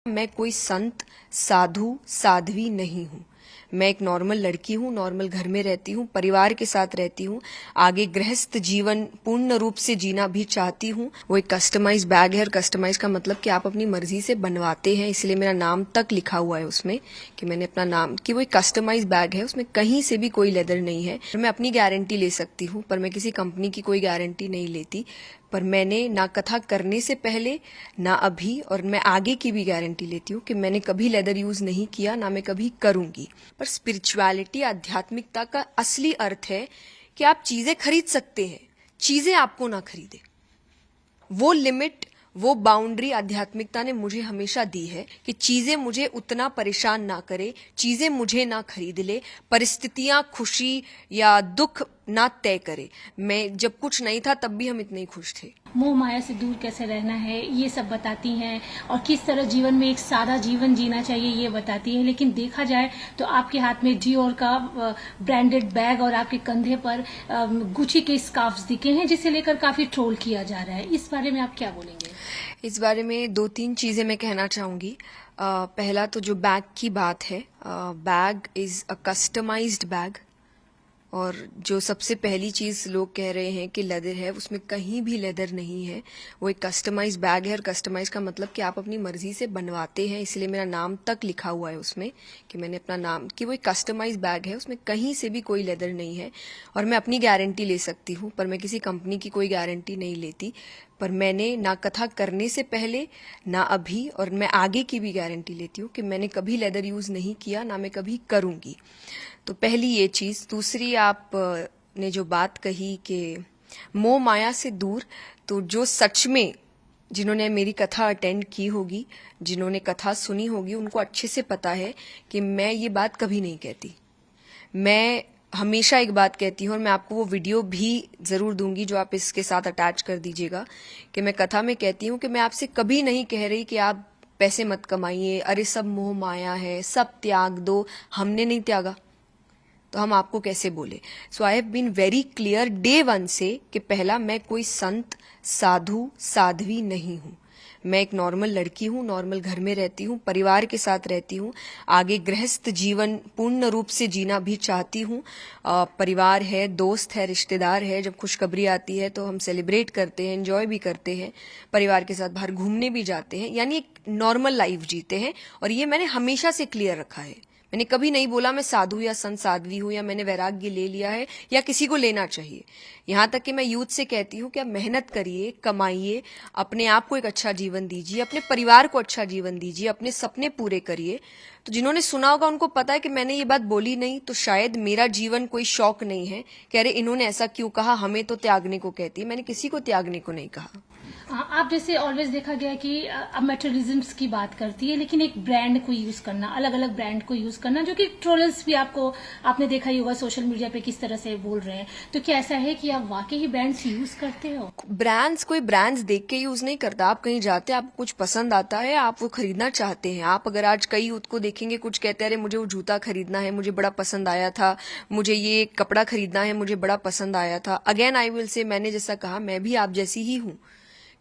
मैं कोई संत साधु साध्वी नहीं हूँ। मैं एक नॉर्मल लड़की हूँ, नॉर्मल घर में रहती हूँ, परिवार के साथ रहती हूँ, आगे गृहस्थ जीवन पूर्ण रूप से जीना भी चाहती हूँ। वो एक कस्टमाइज बैग है और कस्टमाइज का मतलब कि आप अपनी मर्जी से बनवाते हैं, इसलिए मेरा नाम तक लिखा हुआ है उसमें कि मैंने अपना नाम कि वो एक कस्टमाइज बैग है, उसमें कहीं से भी कोई लेदर नहीं है। मैं अपनी गारंटी ले सकती हूँ पर मैं किसी कंपनी की कोई गारंटी नहीं लेती। पर मैंने ना कथा करने से पहले ना अभी और मैं आगे की भी गारंटी लेती हूँ कि मैंने कभी लेदर यूज नहीं किया, ना मैं कभी करूंगी। पर स्पिरिचुअलिटी आध्यात्मिकता का असली अर्थ है कि आप चीजें खरीद सकते हैं, चीजें आपको ना खरीदे। वो लिमिट, वो बाउंड्री आध्यात्मिकता ने मुझे हमेशा दी है कि चीजें मुझे उतना परेशान ना करे, चीजें मुझे ना खरीद ले, परिस्थितियां खुशी या दुख ना तय करे। मैं जब कुछ नहीं था तब भी हम इतने ही खुश थे। मोह माया से दूर कैसे रहना है ये सब बताती हैं और किस तरह जीवन में एक सादा जीवन जीना चाहिए ये बताती हैं। लेकिन देखा जाए तो आपके हाथ में डियोर का ब्रांडेड बैग और आपके कंधे पर गुची के स्कार्फ्स दिखे हैं, जिसे लेकर काफी ट्रोल किया जा रहा है। इस बारे में आप क्या बोलेंगे? इस बारे में 2-3 चीजें मैं कहना चाहूंगी। पहला तो जो बैग की बात है, bag is a customised bag. और जो सबसे पहली चीज लोग कह रहे हैं कि लेदर है, उसमें कहीं भी लेदर नहीं है। वो एक कस्टमाइज बैग है और कस्टमाइज का मतलब कि आप अपनी मर्जी से बनवाते हैं, इसलिए मेरा नाम तक लिखा हुआ है उसमें कि मैंने अपना नाम कि वो एक कस्टमाइज बैग है, उसमें कहीं से भी कोई लेदर नहीं है। और मैं अपनी गारंटी ले सकती हूँ पर मैं किसी कंपनी की कोई गारंटी नहीं लेती। पर मैंने ना कथा करने से पहले ना अभी और मैं आगे की भी गारंटी लेती हूँ कि मैंने कभी लेदर यूज नहीं किया, ना मैं कभी करूंगी। तो पहली ये चीज। दूसरी, आप ने जो बात कही कि मोह माया से दूर, तो जो सच में जिन्होंने मेरी कथा अटेंड की होगी, जिन्होंने कथा सुनी होगी, उनको अच्छे से पता है कि मैं ये बात कभी नहीं कहती। मैं हमेशा एक बात कहती हूँ और मैं आपको वो वीडियो भी जरूर दूंगी जो आप इसके साथ अटैच कर दीजिएगा कि मैं कथा में कहती हूँ कि मैं आपसे कभी नहीं कह रही कि आप पैसे मत कमाइए, अरे सब मोह माया है, सब त्याग दो। हमने नहीं त्यागा तो हम आपको कैसे बोले? So I have been very clear day one से कि पहला, मैं कोई संत साधु साध्वी नहीं हूँ। मैं एक नॉर्मल लड़की हूँ, नॉर्मल घर में रहती हूँ, परिवार के साथ रहती हूँ, आगे गृहस्थ जीवन पूर्ण रूप से जीना भी चाहती हूँ। परिवार है, दोस्त है, रिश्तेदार है, जब खुशखबरी आती है तो हम सेलिब्रेट करते हैं, एंजॉय भी करते हैं, परिवार के साथ बाहर घूमने भी जाते हैं, यानी एक नॉर्मल लाइफ जीते हैं। और ये मैंने हमेशा से क्लियर रखा है। मैंने कभी नहीं बोला मैं साधु या संत साध्वी हूं या मैंने वैराग्य ले लिया है या किसी को लेना चाहिए। यहां तक कि मैं यूथ से कहती हूं कि आप मेहनत करिए, कमाइए, अपने आप को एक अच्छा जीवन दीजिए, अपने परिवार को अच्छा जीवन दीजिए, अपने सपने पूरे करिए। तो जिन्होंने सुना होगा उनको पता है कि मैंने ये बात बोली नहीं तो शायद मेरा जीवन कोई शौक नहीं है कि अरे इन्होंने ऐसा क्यों कहा, हमें तो त्यागने को कहती है। मैंने किसी को त्यागने को नहीं कहा। आप जैसे ऑलवेज देखा गया कि अब मेटेरियलिज्म्स की बात करती है, लेकिन एक ब्रांड को यूज करना, अलग अलग ब्रांड को यूज करना, जो कि ट्रोलर्स भी आपने देखा ही होगा सोशल मीडिया पे किस तरह से बोल रहे हैं। तो क्या ऐसा है कि आप वाकई ही ब्रांड्स यूज करते हो? ब्रांड्स, कोई ब्रांड्स देख के यूज नहीं करता। आप कहीं जाते हैं, आपको कुछ पसंद आता है, आप वो खरीदना चाहते हैं। आप अगर आज कई यूथ को देखेंगे, कुछ कहते हैं अरे मुझे वो जूता खरीदना है, मुझे बड़ा पसंद आया था, मुझे ये कपड़ा खरीदना है, मुझे बड़ा पसंद आया था। अगेन आई विल से, मैंने जैसा कहा, मैं भी आप जैसी ही हूँ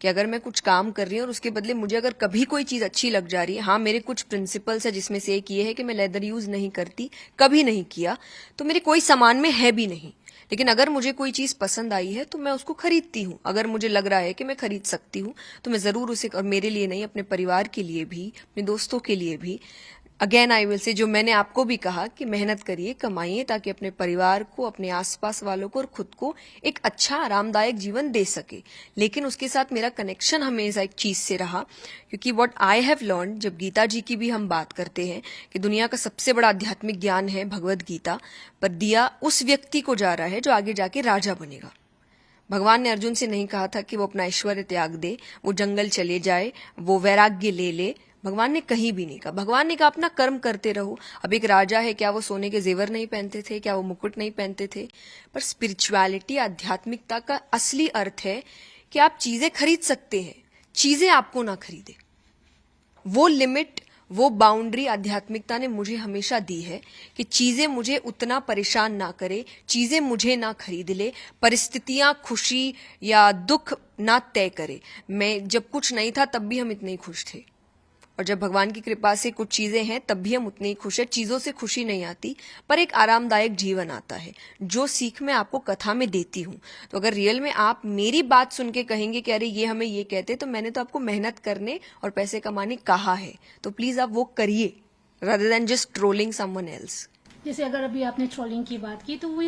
कि अगर मैं कुछ काम कर रही हूँ और उसके बदले मुझे अगर कभी कोई चीज अच्छी लग जा रही है, हाँ मेरे कुछ प्रिंसिपल्स है जिसमें से एक ये है कि मैं लेदर यूज नहीं करती, कभी नहीं किया, तो मेरे कोई सामान में है भी नहीं। लेकिन अगर मुझे कोई चीज पसंद आई है तो मैं उसको खरीदती हूँ। अगर मुझे लग रहा है कि मैं खरीद सकती हूँ तो मैं जरूर उसे, और मेरे लिए नहीं, अपने परिवार के लिए भी, अपने दोस्तों के लिए भी। अगेन आई विल से, जो मैंने आपको भी कहा कि मेहनत करिए, कमाइए, ताकि अपने परिवार को, अपने आसपास वालों को और खुद को एक अच्छा आरामदायक जीवन दे सके। लेकिन उसके साथ मेरा कनेक्शन हमेशा एक चीज से रहा, क्योंकि व्हाट आई हैव लर्न, जब गीता जी की भी हम बात करते हैं कि दुनिया का सबसे बड़ा आध्यात्मिक ज्ञान है भगवद गीता, पर दिया उस व्यक्ति को जा रहा है जो आगे जाके राजा बनेगा। भगवान ने अर्जुन से नहीं कहा था कि वो अपना ऐश्वर्य त्याग दे, वो जंगल चले जाए, वो वैराग्य ले ले। भगवान ने कहीं भी नहीं कहा। भगवान ने कहा अपना कर्म करते रहो। अब एक राजा है, क्या वो सोने के जेवर नहीं पहनते थे? क्या वो मुकुट नहीं पहनते थे? पर स्पिरिचुअलिटी, आध्यात्मिकता का असली अर्थ है कि आप चीजें खरीद सकते हैं, चीजें आपको ना खरीदे। वो लिमिट, वो बाउंड्री आध्यात्मिकता ने मुझे हमेशा दी है कि चीजें मुझे उतना परेशान ना करे, चीजें मुझे ना खरीद ले, परिस्थितियां खुशी या दुख ना तय करे। मैं जब कुछ नहीं था तब भी हम इतने ही खुश थे। और जब भगवान की कृपा से कुछ चीजें हैं तब भी हम उतने ही खुश हैं। चीजों से खुशी नहीं आती, पर एक आरामदायक जीवन आता है, जो सीख मैं आपको कथा में देती हूँ। तो अगर रियल में आप मेरी बात सुन के कहेंगे कि अरे ये हमें ये कहते, तो मैंने तो आपको मेहनत करने और पैसे कमाने कहा है, तो प्लीज आप वो करिए rather than just trolling someone else। जैसे अगर अभी आपने ट्रोलिंग की बात की, तो वो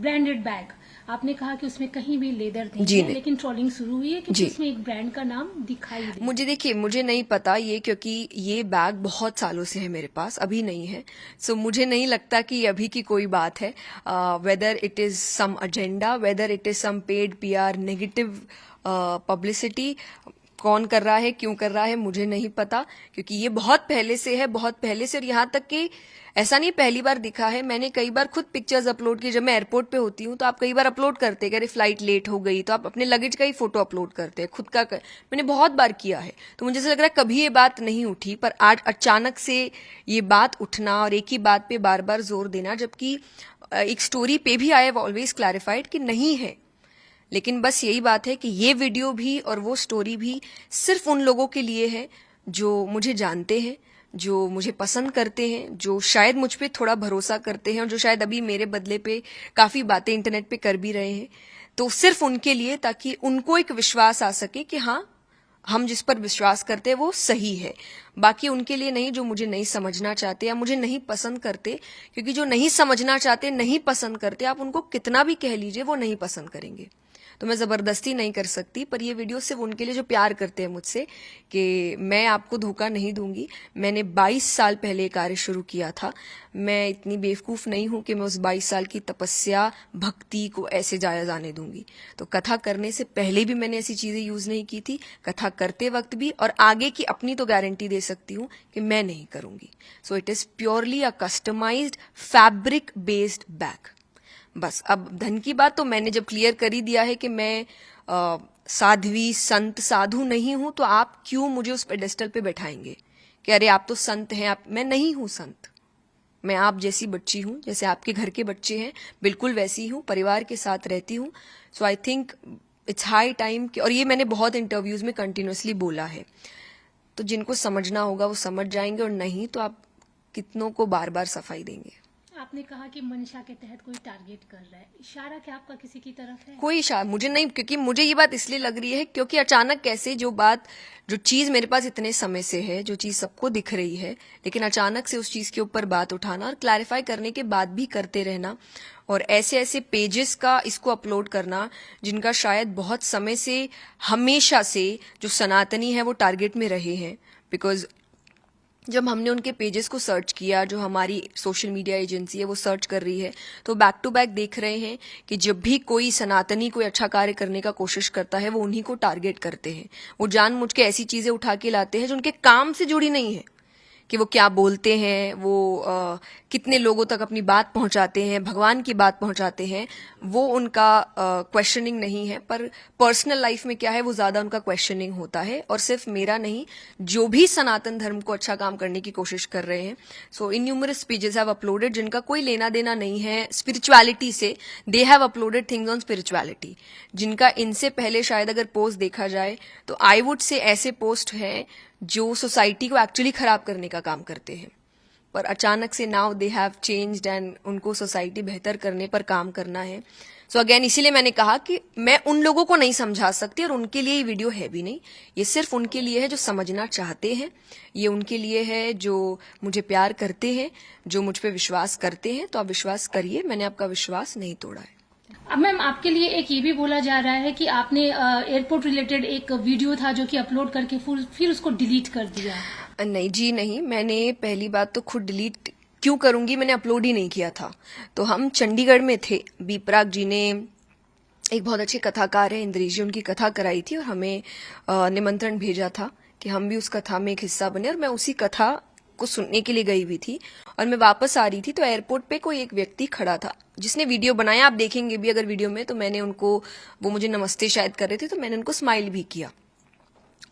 ब्रांडेड बैग आपने कहा कि उसमें कहीं भी लेदर नहीं है, लेकिन ट्रोलिंग शुरू हुई है क्योंकि उसमें एक ब्रांड का नाम दिखाई दे। मुझे देखिए, मुझे नहीं पता ये, क्योंकि ये बैग बहुत सालों से है मेरे पास, अभी नहीं है। सो मुझे नहीं लगता कि ये अभी की कोई बात है। Whether it is some agenda, whether it is some paid PR, negative publicity, कौन कर रहा है, क्यों कर रहा है, मुझे नहीं पता, क्योंकि ये बहुत पहले से है, बहुत पहले से। और यहाँ तक कि ऐसा नहीं पहली बार दिखा है, मैंने कई बार खुद पिक्चर्स अपलोड की। जब मैं एयरपोर्ट पे होती हूँ तो आप कई बार अपलोड करते हैं कि अरे फ्लाइट लेट हो गई, तो आप अपने लगेज का ही फोटो अपलोड करते हैं, खुद का मैंने बहुत बार किया है। तो मुझे ऐसा लग रहा है कभी ये बात नहीं उठी, पर आज अचानक से ये बात उठना और एक ही बात पे बार बार जोर देना, जबकि एक स्टोरी पे भी आई हैव ऑलवेज क्लैरिफाइड कि नहीं है। लेकिन बस यही बात है कि ये वीडियो भी और वो स्टोरी भी सिर्फ उन लोगों के लिए है जो मुझे जानते हैं, जो मुझे पसंद करते हैं, जो शायद मुझ पे थोड़ा भरोसा करते हैं, और जो शायद अभी मेरे बदले पे काफी बातें इंटरनेट पे कर भी रहे हैं। तो सिर्फ उनके लिए, ताकि उनको एक विश्वास आ सके कि हाँ, हम जिस पर विश्वास करते हैं वो सही है। बाकी उनके लिए नहीं जो मुझे नहीं समझना चाहते या मुझे नहीं पसंद करते, क्योंकि जो नहीं समझना चाहते, नहीं पसंद करते, आप उनको कितना भी कह लीजिए वो नहीं पसंद करेंगे। तो मैं जबरदस्ती नहीं कर सकती, पर ये वीडियो सिर्फ उनके लिए जो प्यार करते हैं मुझसे, कि मैं आपको धोखा नहीं दूंगी। मैंने 22 साल पहले कार्य शुरू किया था। मैं इतनी बेवकूफ नहीं हूं कि मैं उस 22 साल की तपस्या, भक्ति को ऐसे जाया जाने दूंगी। तो कथा करने से पहले भी मैंने ऐसी चीजें यूज नहीं की थी, कथा करते वक्त भी, और आगे की अपनी तो गारंटी दे सकती हूं कि मैं नहीं करूंगी। So it is purely a customised fabric based bag. बस अब धन की बात तो मैंने जब क्लियर कर ही दिया है कि मैं साध्वी, संत, साधु नहीं हूं, तो आप क्यों मुझे उस पेडेस्टल पे बैठाएंगे कि अरे आप तो संत हैं। आप, मैं नहीं हूं संत, मैं आप जैसी बच्ची हूं, जैसे आपके घर के बच्चे हैं, बिल्कुल वैसी हूं, परिवार के साथ रहती हूं। So I think it's high time, और ये मैंने बहुत इंटरव्यूज में कंटिन्यूसली बोला है। तो जिनको समझना होगा वो समझ जाएंगे, और नहीं तो आप कितनों को बार बार सफाई देंगे। आपने कहा कि मंशा के तहत कोई टारगेट कर रहा है, इशारा क्या आपका किसी की तरफ है? कोई इशारा मुझे नहीं, क्योंकि मुझे ये बात इसलिए लग रही है क्योंकि अचानक कैसे जो चीज मेरे पास इतने समय से है, जो चीज सबको दिख रही है, लेकिन अचानक से उस चीज के ऊपर बात उठाना और क्लैरिफाई करने के बाद भी करते रहना, और ऐसे ऐसे पेजेस का इसको अपलोड करना जिनका शायद बहुत समय से, हमेशा से जो सनातनी है वो टारगेट में रहे हैं। बिकॉज जब हमने उनके पेजेस को सर्च किया, जो हमारी सोशल मीडिया एजेंसी है वो सर्च कर रही है, तो बैक टू बैक देख रहे हैं कि जब भी कोई सनातनी कोई अच्छा कार्य करने का कोशिश करता है, वो उन्हीं को टारगेट करते हैं। वो जानबूझ के ऐसी चीजें उठा के लाते हैं जो उनके काम से जुड़ी नहीं है, कि वो क्या बोलते हैं, वो कितने लोगों तक अपनी बात पहुंचाते हैं, भगवान की बात पहुंचाते हैं, वो उनका क्वेश्चनिंग नहीं है। पर पर्सनल लाइफ में क्या है, वो ज्यादा उनका क्वेश्चनिंग होता है। और सिर्फ मेरा नहीं, जो भी सनातन धर्म को अच्छा काम करने की कोशिश कर रहे हैं। So in numerous pages have uploaded जिनका कोई लेना देना नहीं है स्पिरिचुअलिटी से, they have uploaded things on spirituality, जिनका इनसे पहले शायद अगर पोस्ट देखा जाए तो आई वुड से ऐसे पोस्ट हैं जो सोसाइटी को एक्चुअली खराब करने का काम करते हैं। पर अचानक से now they have changed, and उनको सोसाइटी बेहतर करने पर काम करना है। सो अगेन इसीलिए मैंने कहा कि मैं उन लोगों को नहीं समझा सकती, और उनके लिए ये वीडियो है भी नहीं। ये सिर्फ उनके लिए है जो समझना चाहते हैं, ये उनके लिए है जो मुझे प्यार करते हैं, जो मुझ पे विश्वास करते हैं। तो आप विश्वास करिए, मैंने आपका विश्वास नहीं तोड़ा है। अब मैम आपके लिए एक ये भी बोला जा रहा है कि आपने एयरपोर्ट रिलेटेड एक वीडियो था जो कि अपलोड करके फिर उसको डिलीट कर दिया। नहीं जी नहीं, मैंने पहली बात तो खुद डिलीट क्यों करूंगी, मैंने अपलोड ही नहीं किया था। तो हम चंडीगढ़ में थे, बीपराग जी ने, एक बहुत अच्छे कथाकार है इंद्रेश जी, उनकी कथा कराई थी और हमें निमंत्रण भेजा था कि हम भी उस कथा में एक हिस्सा बने, और मैं उसी कथा को सुनने के लिए गई हुई थी। और मैं वापस आ रही थी तो एयरपोर्ट पे कोई एक व्यक्ति खड़ा था जिसने वीडियो बनाया, आप देखेंगे भी अगर वीडियो में, तो मैंने उनको, वो मुझे नमस्ते शायद कर रहे थे, तो मैंने उनको स्माइल भी किया।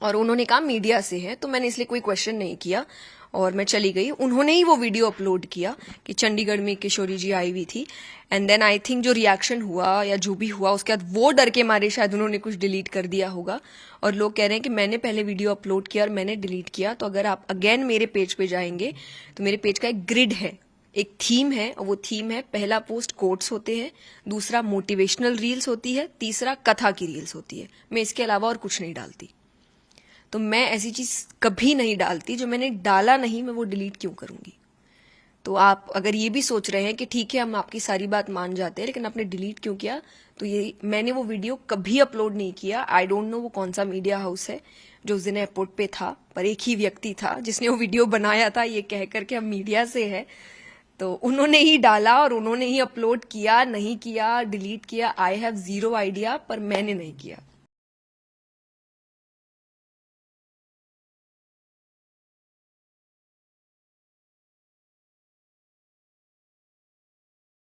और उन्होंने कहा मीडिया से है, तो मैंने इसलिए कोई क्वेश्चन नहीं किया और मैं चली गई। उन्होंने ही वो वीडियो अपलोड किया कि चंडीगढ़ में किशोरी जी आई हुई थी। एंड देन आई थिंक जो रिएक्शन हुआ या जो भी हुआ, उसके बाद वो डर के मारे शायद उन्होंने कुछ डिलीट कर दिया होगा। और लोग कह रहे हैं कि मैंने पहले वीडियो अपलोड किया और मैंने डिलीट किया। तो अगर आप अगेन मेरे पेज पे जाएंगे तो मेरे पेज का एक ग्रिड है, एक थीम है, और वो थीम है, पहला पोस्ट कोट्स होते हैं, दूसरा मोटिवेशनल रील्स होती है, तीसरा कथा की रील्स होती है। मैं इसके अलावा और कुछ नहीं डालती। तो मैं ऐसी चीज कभी नहीं डालती, जो मैंने डाला नहीं मैं वो डिलीट क्यों करूंगी। तो आप अगर ये भी सोच रहे हैं कि ठीक है हम आपकी सारी बात मान जाते हैं लेकिन आपने डिलीट क्यों किया, तो ये मैंने वो वीडियो कभी अपलोड नहीं किया। आई डोंट नो वो कौन सा मीडिया हाउस है जो उस दिन एयरपोर्ट पे था, पर एक ही व्यक्ति था जिसने वो वीडियो बनाया था ये कह करके हम मीडिया से है। तो उन्होंने ही डाला और उन्होंने ही अपलोड किया, नहीं किया, डिलीट किया, आई हैव जीरो आइडिया, पर मैंने नहीं किया।